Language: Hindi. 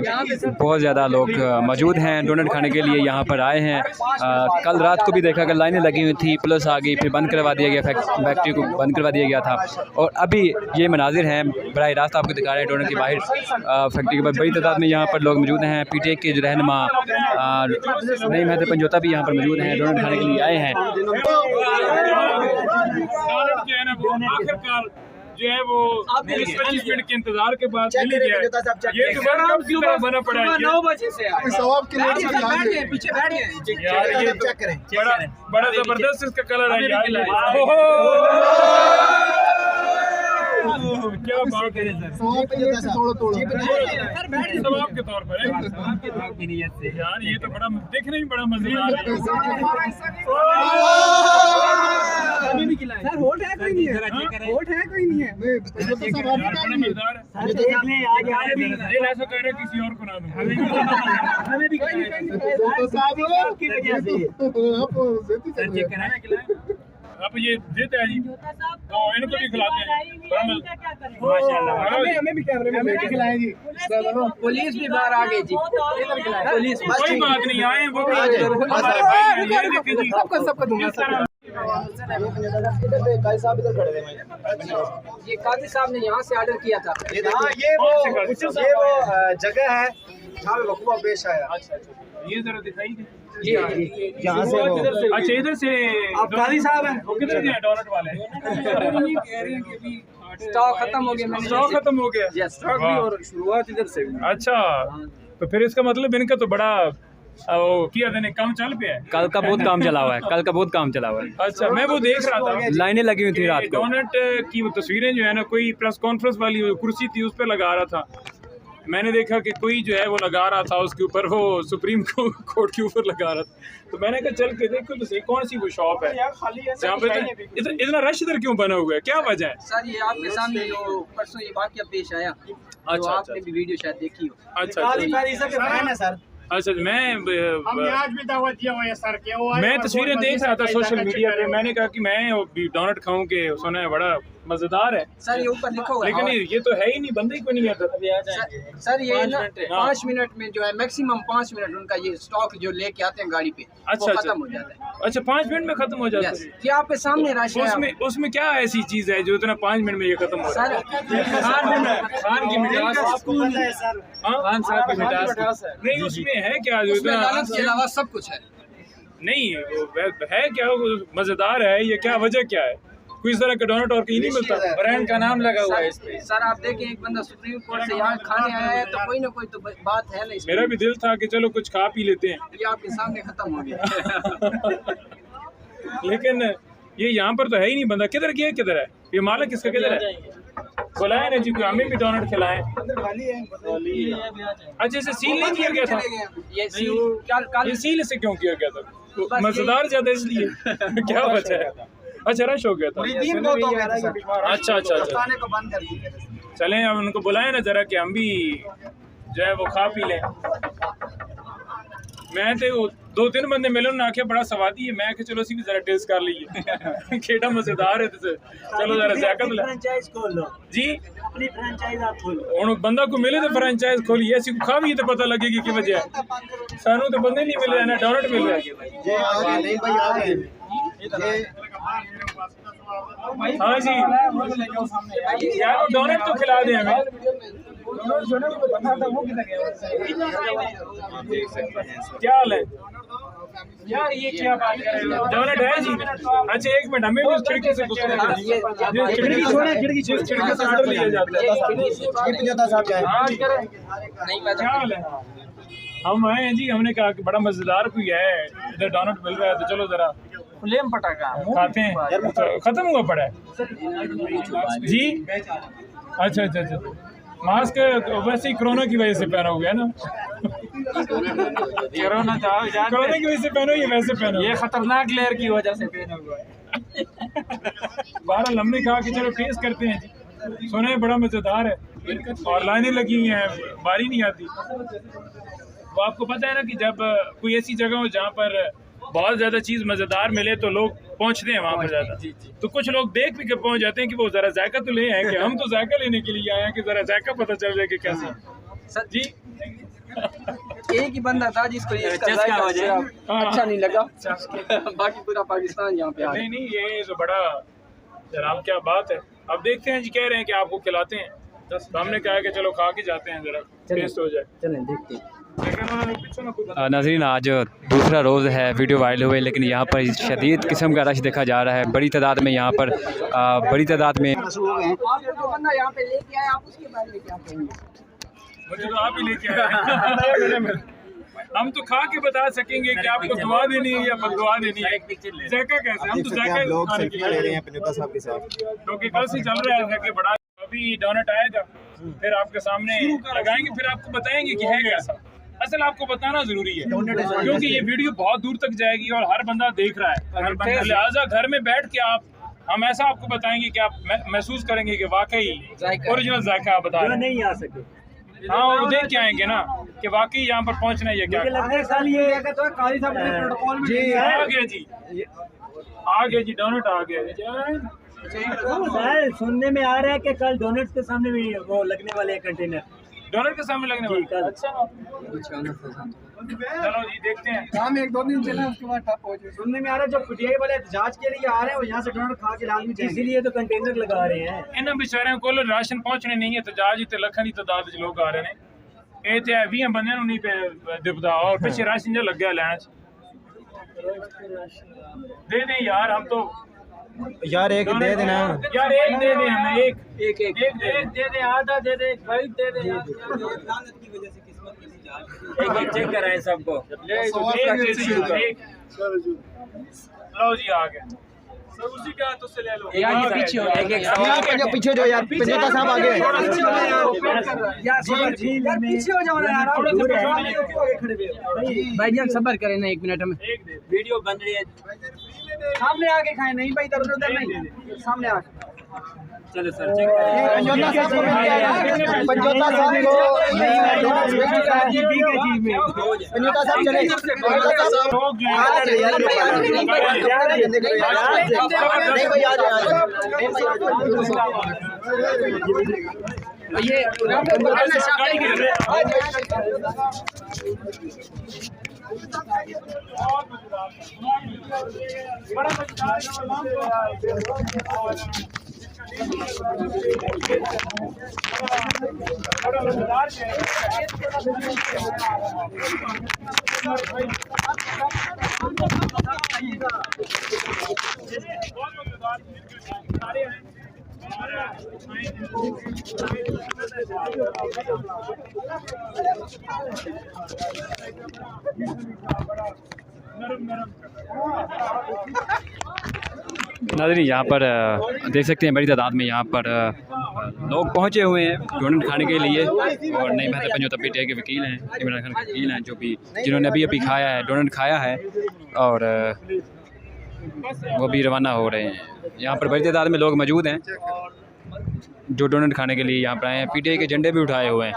बहुत ज़्यादा लोग मौजूद हैं, डोनट खाने के लिए यहाँ पर आए हैं। कल रात को भी देखा कि लाइनें लगी हुई थी, पुलिस आ गई, फिर बंद करवा दिया गया, फैक्ट्री को बंद करवा दिया गया था। और अभी ये मनाजिर हैं, बराह रास्त आपको दिखा रहे हैं डोनट के बाहर फैक्ट्री के बाद बड़ी तादाद में यहाँ पर लोग मौजूद हैं। PTI के जो रहनुमा नईम हैदर पंजोता भी यहाँ पर मौजूद हैं, डोनट खाने के लिए आए हैं। जो है वो 20-25 मिनट के इंतजार के बाद मिल गया। ये तो कब की तरह बना पड़ा है 9 बजे से पीछे बैठ गए यार। ये चेक करें, बड़ा जबरदस्त इसका कलर है यार। क्या बात है सर, सवाब के तौर पर यार। ये तो बड़ा देखने में बड़ा मजेदार है। सर होट है कोई नहीं है, होट है कोई नहीं है। बड़ा मजेदार है। ऐसा कह रहे किसी और को ना दूं। हमें भी आप ये देते हैं जी, तो इनको भी खिलाते हैं माशाल्लाह। हमें भी कैमरे में खिलाएं जी। पुलिस भी बाहर आ गई जी, पुलिस कोई बात नहीं, आए वो भी हमारे भाई हैं। ये देखिए जी, सबका दूंगा सर। ये काजी साहब ने यहाँ से ऑर्डर किया था। ये वो जगह है जहाँ पे वकूआ पेश आया। अच्छा, ये जरा दिखाइए जी यहाँ से अच्छा, इधर से आप काजी साहब हैं? वो किधर गए डोनट वाले? स्टॉक खत्म हो गया। स्टॉक खत्म हो गया। स्टॉक भी और शुरुआत इधर से। अच्छा, तो फिर इसका मतलब इनका तो बड़ा वो किया था, काम चल पे है। कल का बहुत काम चला हुआ है, कल का बहुत काम चला हुआ है। अच्छा, मैं वो देख रहा था, लाइनें लगी हुई थी रात को। डोनट की वो तस्वीरें जो है ना, कोई प्रेस कॉन्फ्रेंस वाली कुर्सी थी उस पर लगा रहा था। मैंने देखा कि कोई जो है वो लगा रहा था उसके ऊपर, वो सुप्रीम कोर्ट के ऊपर लगा रहा था। तो मैंने कहा चल के देखो तो सही कौन सी वो शॉप है जहाँ पे इतना रश इधर क्यों बना हुआ है, क्या वजह है? सर ये आपके सामने जो परसों ये वाकया पेश आया, तो आपने भी वीडियो शायद देखी हो। अच्छा, अच्छा, मैं आज भी दावत दिया हुआ है सर के। मैं तस्वीरें देख रहा था सोशल मीडिया पे। मैंने कहा कि मैं डोनट खाऊं के, सुना है बड़ा मजेदार है सर। ये ऊपर लिखा हुआ है, लेकिन ये तो है ही नहीं, बंदे को नहीं आता। सर ये ना 5 मिनट में जो है, मैक्सिमम 5 मिनट उनका ये स्टॉक जो लेके आते हैं गाड़ी पे, अच्छा, खत्म हो जाता है। अच्छा, 5 मिनट में खत्म हो जाता है। ये आपके सामने रश है। उसमें क्या ऐसी चीज है जो इतना 5 मिनट में ये खत्म हो सर खान की मिठास, खान साहब की मिठास नहीं, उसमें है क्या जो इतना लानत के अलावा सब कुछ है? नहीं, है क्या मजेदार है? ये क्या वजह क्या है? कोई इस तरह का डोनट और कहीं नहीं मिलता, ब्रांड का नाम लगा हुआ है इस पे। सर आप देखें, एक बंदा सुप्रीम कोर्ट से यहाँ खाने आया है, तो कोई ना कोई तो बात है ना। मेरा भी दिल था कि चलो कुछ खा पी लेते हैं, ये आपके सामने खत्म हो गया। लेकिन ये यहाँ पर तो है ही नहीं बंदा। किधर गया, किधर है ये मालिक, इसका किधर है? बुलाए ना जी, कोई हमें भी डोनट खिलाएं। अच्छा, इसे सील नहीं किया गया था? ये सील इसे क्यों किया गया था? मजेदार ज्यादा इसलिए क्या वजह है? अच्छा, रश हो गया था। अच्छा अच्छा अच्छा, चलें अब उनको बुलाएं ना जरा कि हम भी जो है वो खा पी लें। मैं तो 2-3 बंदे मिले, उन्होंने आखे बड़ा स्वादी है। मैं चलो सी भी जरा टेस्ट कर लीजिए केड़ा मजेदार है, तो चलो जरा जायका लो जी। अपनी फ्रेंचाइज आप खोलो, हुण बंदा को मिले तो फ्रेंचाइज खोलिए, ऐसी को खा भी तो पता लगेगी कि वजह है। सानू तो बंदे नहीं मिल रहे ना, डोनट मिल रहा है। हाँ जी यार, वो डोनट तो खिला दें हमें। क्या हाल है यार, ये क्या बात कर रहे हो? डोनट है जी। अच्छा, 1 मिनट, हमें भी खिड़की से खिड़की से ऑर्डर लिया जाता है। क्या हाल है? हम आए हैं जी, हमने कहा कि बड़ा मजेदार कोई है इधर डोनट मिल रहा है, तो चलो जरा फ्लेम पटाखा खाते हैं। खत्म हुआ पड़ा है जी? अच्छा अच्छा अच्छा, मास्क वैसे ही कोरोना की वजह से पहना हुआ है ना। कोरोना की वजह से पहनो, ये वैसे पहनो, ये खतरनाक लेयर की वजह से पहना हुआ है। बहरहाल हमने कहा कि चलो टेस्ट करते हैं जी। सुना है बड़ा मजेदार है और लाइनें लगी हैं, बारी नहीं आती। वो आपको पता है ना कि जब कोई ऐसी जगह हो जहाँ पर बहुत ज़्यादा चीज़ मज़ेदार मिले तो लोग पहुँचते हैं वहाँ पर ज़्यादा। तो कुछ लोग देख भी के पहुँच जाते हैं कि वो ज़रा जायका तो ले आए, कि हम तो जायका लेने के लिए आए हैं कि ज़रा जायका पता चल जाए कि कैसे। सर जी एक ही बंदा था जिसको ये इसका जायका अच्छा नहीं लगा, बाकी पूरा पाकिस्तान यहाँ पे आ नहीं नहीं, ये तो बड़ा जनाब क्या बात है। अब देखते हैं जी, कह रहे हैं कि आपको खिलाते हैं, तो हमने कहा कि चलो खा के जाते हैं, जरा टेस्ट हो जाए। चलें देखते हैं। नाज़रीन, आज दूसरा रोज़ है वीडियो वायरल हुए, लेकिन यहाँ पर शदीद किस्म का रश देखा जा रहा है। बड़ी तादाद में यहाँ पर बड़ी तादाद में आप जो बंदा यहाँ पे लेके आए, आप उसके बारे में क्या कहेंगे? मुझे तो आप ही लेके आए। हम तो खा के बता सकेंगे कि आपको दुआ देनी है या बददुआ देनी है। जायका कैसे, हम तो जायका ले रहे हैं पन्नूदा साहब के साथ, क्योंकि कल से चल रहा है कि बड़ा अभी डोनट आएगा, फिर आपके सामने लगाएंगे, फिर आपको बताएंगे कि है कैसा। असल आपको बताना जरूरी है, क्योंकि ये वीडियो बहुत दूर तक जाएगी और हर बंदा देख रहा है, हर बंदा, लिहाजा घर में बैठ के हम ऐसा आपको बताएंगे कि आप महसूस करेंगे कि वाकई ओरिजिनल जायका आप बता रहे हैं। नहीं आ सके, हाँ, और देख के आएंगे ना कि वाकई यहाँ पर पहुँचना है क्या। आ गया जी, आ गया जी, डोनट आ गया। सुनने में आ रहा है कि कल डोनट्स के सामने भी वो लगने वाले हैं कंटेनर, डोनट के सामने लगने वाला। अच्छा, चलो जी देखते हैं। काम 1-2 दिन चला, उसके बाद ठप हो जाए। सुनने में आ रहा है जो पीटीआई वाले एहतजाज के लिए आ रहे हैं वो यहाँ से डोनट खा के लाजमी जाएंगे, इसीलिए तो कंटेनर लगा रहे हैं। इन्हें बेचारे को राशन पहुंचने नहीं है, एहतजाज इतने लखन की तादाद च लोग आ रहे हैं। ये तो 20 बंदे नहीं पे दिपदा और पिछे राशन जो लग गया लैन च। दे दें यार, हम तो यार एक दे देना यार, एक दे दें हमें, एक दे दे, आधा दे दे, खरीद दे दे, एक चेक कराए सबको। लो जी आ गए, उसी का तो से ले लो। यार पीछे हो, यार पीछे जो यार पन्नूदा साहब आगे पीछे हो जाओ यार, भाईजान सब्र करें ना, 1 मिनट में वीडियो बन रही है। सामने आके खाए, नहीं भाई इधर उधर नहीं, सामने आके। चलो सर चेक करें। पंजोता साहब नाज़रीन, यहाँ पर देख सकते हैं बड़ी तादाद में यहाँ पर लोग पहुँचे हुए हैं डोनट खाने के लिए। और नई महत पंजोता पीटीआई के वकील हैं, इमरान खान के वकील हैं, जो भी जिन्होंने अभी खाया है, डोनट खाया है, और वो भी रवाना हो रहे हैं। यहाँ पर बड़ी तादाद में लोग मौजूद हैं जो डोनट खाने के लिए यहाँ पर आए हैं। पीटीआई के झंडे भी उठाए हुए हैं।